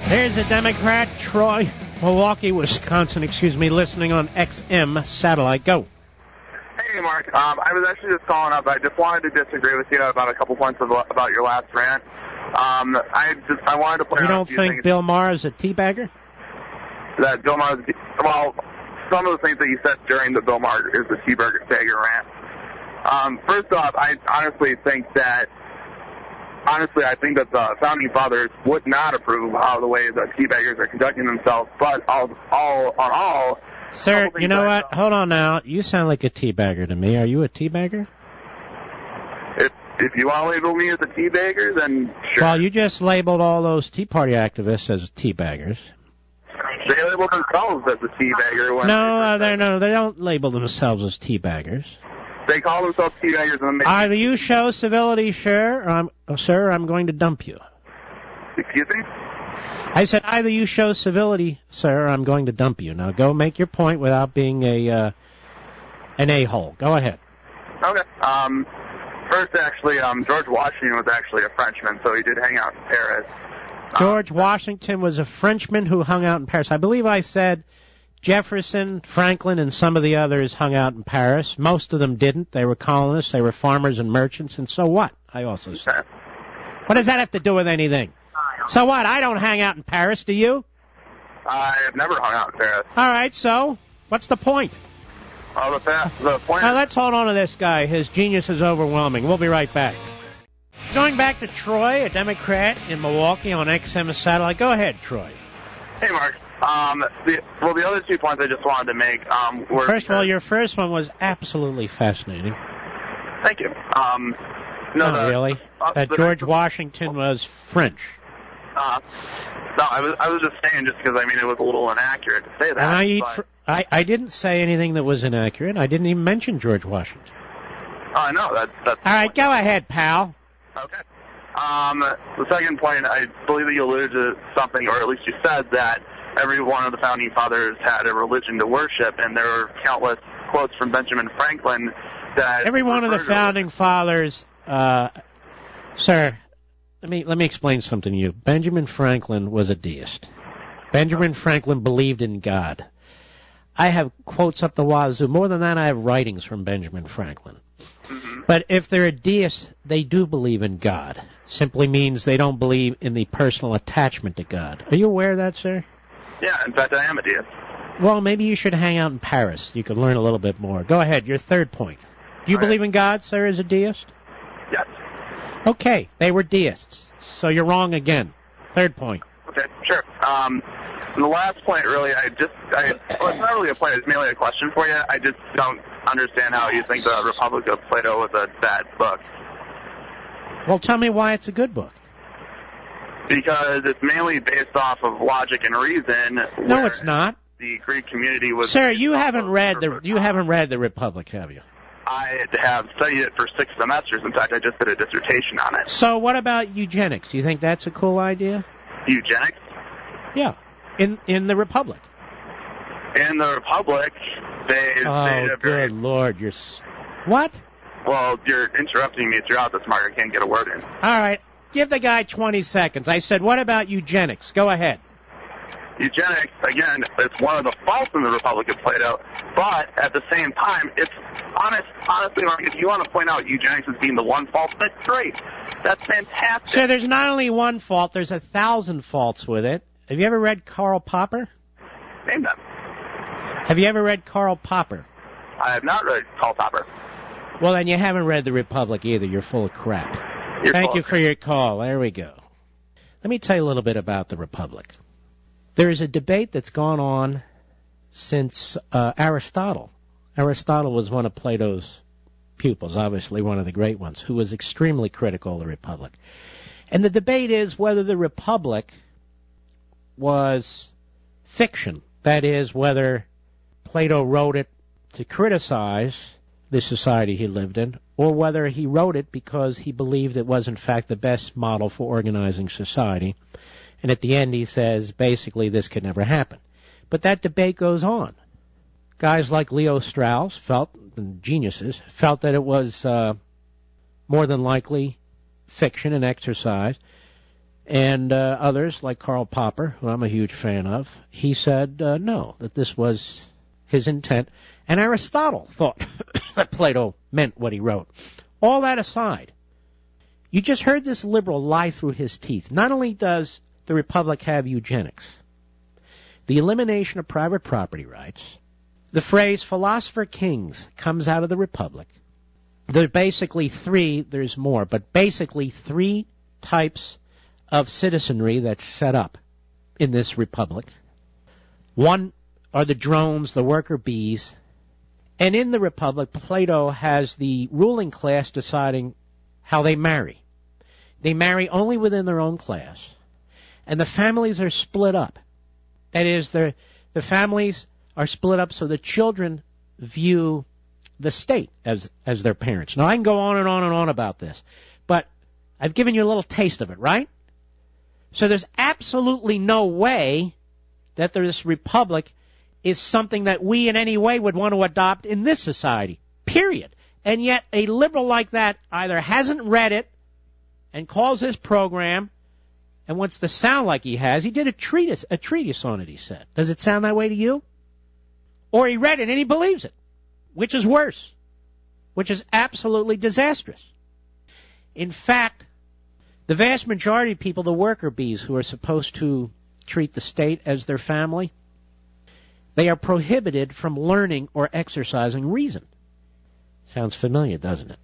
There's a Democrat, Troy, Milwaukee, Wisconsin, listening on XM satellite. Go. Hey, Mark. I was actually just calling up. I just wanted to disagree with you about a couple points about your last rant. I wanted to point out. You don't think Bill Maher is a teabagger? That Bill Maher is, well, some of the things that you said during the Bill Maher is the teabagger rant. First off, I honestly think that the founding fathers would not approve of the way the teabaggers are conducting themselves. But all. Sir, you know what? Hold on now. You sound like a teabagger to me. Are you a teabagger? If you want to label me as a teabagger, then sure. Well, you just labeled all those Tea Party activists as teabaggers. They label themselves as a teabagger. No, they don't label themselves as teabaggers. They call themselves teabaggers. Either you show civility, sir, I'm going to dump you. Excuse me? I said either you show civility, sir, or I'm going to dump you. Now go make your point without being an a-hole. Go ahead. Okay. First, actually, George Washington was actually a Frenchman, so he did hang out in Paris. George Washington was a Frenchman who hung out in Paris. I believe I said Jefferson, Franklin, and some of the others hung out in Paris. Most of them didn't. They were colonists. They were farmers and merchants. And so what? I also said. Okay. What does that have to do with anything? So what? I don't hang out in Paris. Do you? I have never hung out in Paris. All right. So what's the point? Well, the point. Now let's hold on to this guy. His genius is overwhelming. We'll be right back. Going back to Troy, a Democrat in Milwaukee on XM satellite. Go ahead, Troy. Hey, Mark. The other 2 points I just wanted to make were... First of all, your first one was absolutely fascinating. Thank you. Really? That George Washington was French. No, I was just saying just because, it was a little inaccurate to say that. And I didn't say anything that was inaccurate. I didn't even mention George Washington. Oh, I know. That's all right, go ahead, pal. Okay. The second point, I believe that you alluded to something, or at least you said that every one of the founding fathers had a religion to worship, and there were countless quotes from Benjamin Franklin that... Every one of the founding fathers, sir, let me explain something to you. Benjamin Franklin was a deist. Benjamin Franklin believed in God. I have quotes up the wazoo. More than that, I have writings from Benjamin Franklin. Mm-hmm. But if they're a deist, they do believe in God. Simply means they don't believe in the personal attachment to God. Are you aware of that, sir? Yeah, in fact, I am a deist. Well, maybe you should hang out in Paris. You could learn a little bit more. Go ahead, your third point. Do you believe in God, sir, as a deist? Yes. Okay, they were deists. So you're wrong again. Third point. Okay, sure. The last point, really, it's not really a point, it's mainly a question for you. I just don't understand how you think the Republic of Plato was a bad book. Well, tell me why it's a good book. Because it's mainly based off of logic and reason. No, it's not. The Greek community was... Sir, you haven't read the Republic, have you? I have studied it for 6 semesters. In fact, I just did a dissertation on it. So what about eugenics? You think that's a cool idea? Eugenics? Yeah. In the Republic. In the Republic, they... Oh, good Lord, you're... What? Well, you're interrupting me throughout this, Mark. I can't get a word in. All right. Give the guy 20 seconds. I said, what about eugenics? Go ahead. Eugenics, again, it's one of the faults in the Republic of Plato, but at the same time, it's honestly, Mark, if you want to point out eugenics as being the one fault, that's great. That's fantastic. So there's not only one fault, there's 1,000 faults with it. Have you ever read Karl Popper? Name them. Have you ever read Karl Popper? I have not read Karl Popper. Well, then you haven't read the Republic either. You're full of crap. Thank you for your call. There we go. Let me tell you a little bit about the Republic. There is a debate that's gone on since Aristotle. Aristotle was one of Plato's pupils, obviously one of the great ones, who was extremely critical of the Republic. And the debate is whether the Republic was fiction. That is, whether Plato wrote it to criticize the society he lived in, or whether he wrote it because he believed it was, in fact, the best model for organizing society. And at the end he says, basically, this could never happen. But that debate goes on. Guys like Leo Strauss felt, and geniuses, felt that it was more than likely fiction and exercise. And others, like Karl Popper, who I'm a huge fan of, he said no, that this was his intent. And Aristotle thought that Plato meant what he wrote. All that aside, you just heard this liberal lie through his teeth. Not only does the Republic have eugenics, the elimination of private property rights, the phrase philosopher kings comes out of the Republic. There are basically three, there's more, but basically three types of citizenry that's set up in this Republic. One are the drones, the worker bees. And in the Republic, Plato has the ruling class deciding how they marry. They marry only within their own class. And the families are split up. That is, the families are split up so the children view the state as their parents. Now, I can go on and on and on about this, but I've given you a little taste of it, right? So there's absolutely no way that this republic is something that we in any way would want to adopt in this society, period. And yet a liberal like that either hasn't read it and calls his program and wants to sound like he has. He did a treatise on it, he said. Does it sound that way to you? Or he read it and he believes it, which is worse, which is absolutely disastrous. In fact, the vast majority of people, the worker bees who are supposed to treat the state as their family, they are prohibited from learning or exercising reason. Sounds familiar, doesn't it?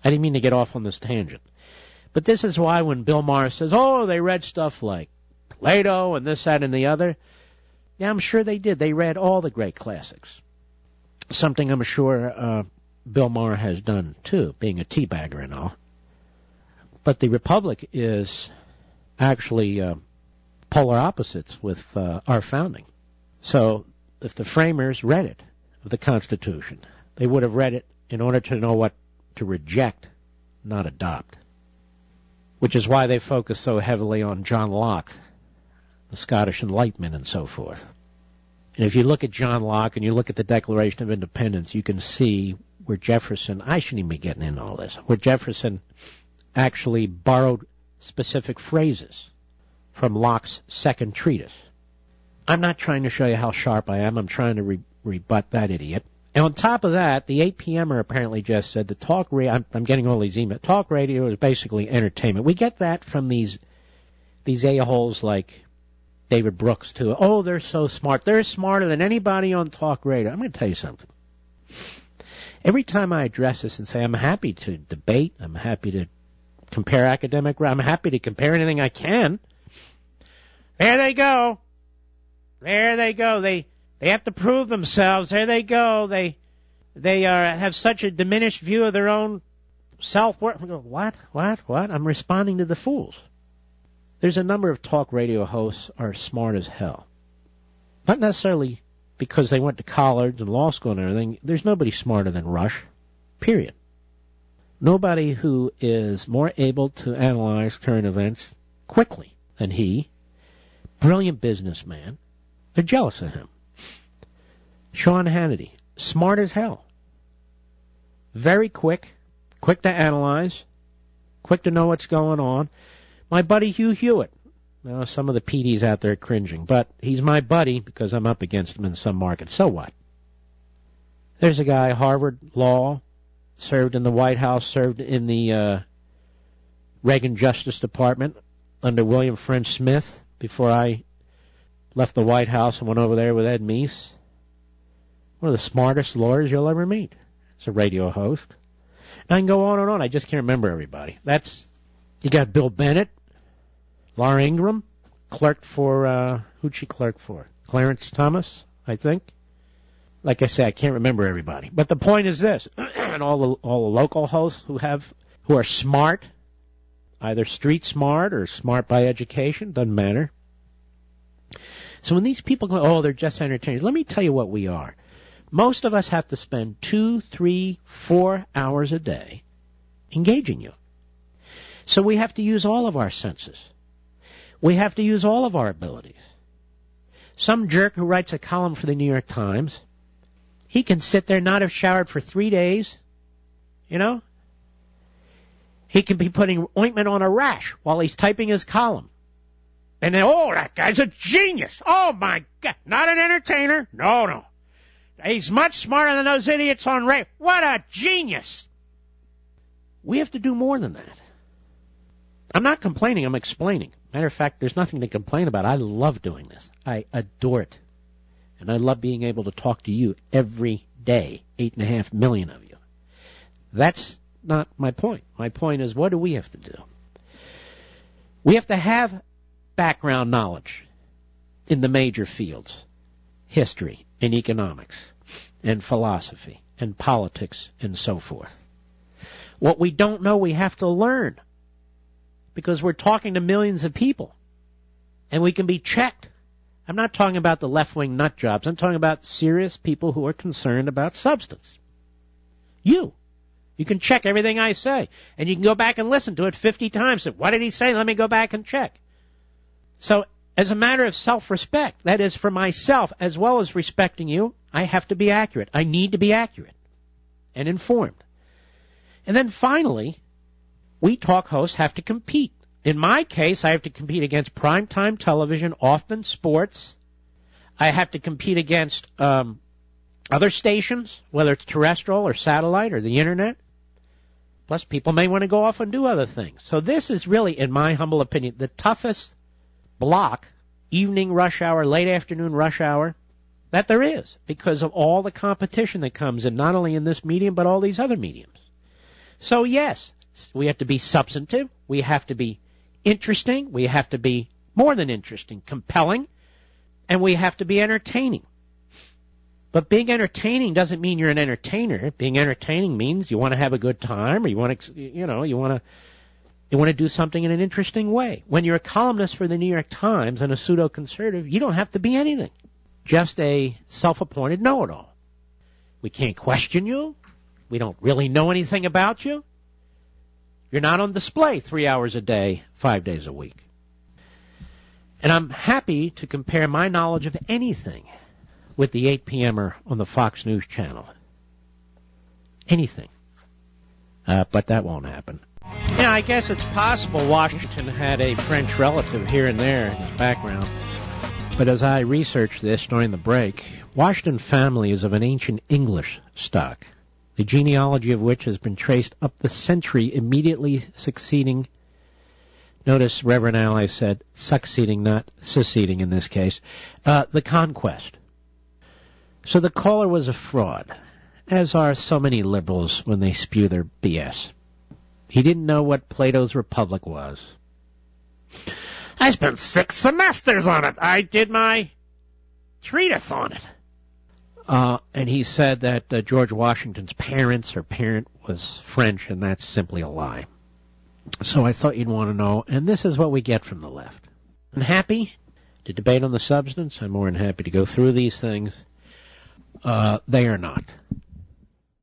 I didn't mean to get off on this tangent. But this is why when Bill Maher says, oh, they read stuff like Plato and this, that, and the other, yeah, I'm sure they did. They read all the great classics. Something I'm sure Bill Maher has done, too, being a teabagger and all. But the Republic is actually polar opposites with our founding. So if the framers read it, of the Constitution, they would have read it in order to know what to reject, not adopt. Which is why they focus so heavily on John Locke, the Scottish Enlightenment, and so forth. And if you look at John Locke and you look at the Declaration of Independence, you can see where Jefferson, I shouldn't even be getting into all this, where Jefferson actually borrowed specific phrases from Locke's second treatise. I'm not trying to show you how sharp I am. I'm trying to rebut that idiot. And on top of that, the 8 p.m.er apparently just said the talk radio, I'm getting all these emails, talk radio is basically entertainment. We get that from these a-holes like David Brooks, too. Oh, they're so smart. They're smarter than anybody on talk radio. I'm going to tell you something. Every time I address this and say I'm happy to debate, I'm happy to compare academic, I'm happy to compare anything I can, there they go. There they go. They have to prove themselves. There they go. They have such a diminished view of their own self-worth. What? I'm responding to the fools. There's a number of talk radio hosts are smart as hell. Not necessarily because they went to college and law school and everything. There's nobody smarter than Rush, period. Nobody who is more able to analyze current events quickly than he. Brilliant businessman. They're jealous of him. Sean Hannity, smart as hell. Very quick to analyze, quick to know what's going on. My buddy Hugh Hewitt. Now, some of the PDs out there are cringing, but he's my buddy because I'm up against him in some markets. So what? There's a guy, Harvard Law, served in the White House, served in the Reagan Justice Department under William French Smith before I left the White House and went over there with Ed Meese. One of the smartest lawyers you'll ever meet. It's a radio host. And I can go on and on. I just can't remember everybody. You got Bill Bennett, Laura Ingraham, clerked for, who'd she clerk for? Clarence Thomas, I think. Like I say, I can't remember everybody. But the point is this, and all the local hosts who are smart, either street smart or smart by education, doesn't matter. So when these people go, oh, they're just entertainers, let me tell you what we are. Most of us have to spend 2, 3, 4 hours a day engaging you. So we have to use all of our senses. We have to use all of our abilities. Some jerk who writes a column for the New York Times, he can sit there, not have showered for 3 days, and He can be putting ointment on a rash while he's typing his column. And then, oh, that guy's a genius. Oh, my God. Not an entertainer. No. He's much smarter than those idiots on radio. What a genius. We have to do more than that. I'm not complaining. I'm explaining. Matter of fact, there's nothing to complain about. I love doing this. I adore it. And I love being able to talk to you every day, 8.5 million of you. That's not my point. My point is, what do we have to do? We have to have background knowledge in the major fields, history and economics and philosophy and politics and so forth. What we don't know, we have to learn, because we're talking to millions of people, and we can be checked. I'm not talking about the left-wing nut jobs. I'm talking about serious people who are concerned about substance. You can check everything I say, and you can go back and listen to it 50 times. What did he say? Let me go back and check. So, as a matter of self-respect, that is for myself as well as respecting you, I have to be accurate. I need to be accurate and informed. And then finally, we talk hosts have to compete. In my case, I have to compete against primetime television, often sports. I have to compete against other stations, whether it's terrestrial or satellite or the internet. Plus, people may want to go off and do other things. So this is really, in my humble opinion, the toughest block, evening rush hour, late afternoon rush hour, that there is, because of all the competition that comes in, not only in this medium, but all these other mediums. So yes, we have to be substantive, we have to be interesting, we have to be more than interesting, compelling, and we have to be entertaining. But being entertaining doesn't mean you're an entertainer. Being entertaining means you want to have a good time, or you want to do something in an interesting way. When you're a columnist for the New York Times and a pseudo-conservative, you don't have to be anything. Just a self-appointed know-it-all. We can't question you. We don't really know anything about you. You're not on display 3 hours a day, 5 days a week. And I'm happy to compare my knowledge of anything with the 8 p.m.er on the Fox News channel. Anything. But that won't happen. I guess it's possible Washington had a French relative here and there in his background. But as I researched this during the break, Washington family is of an ancient English stock, the genealogy of which has been traced up the century immediately succeeding. Notice Reverend Al, I said succeeding, not seceding in this case. The conquest. So the caller was a fraud, as are so many liberals when they spew their BS. He didn't know what Plato's Republic was. I spent 6 semesters on it. I did my treatise on it. And he said that George Washington's parents or parent was French, and that's simply a lie. So I thought you'd want to know, and this is what we get from the left. I'm happy to debate on the substance. I'm more than happy to go through these things. They are not.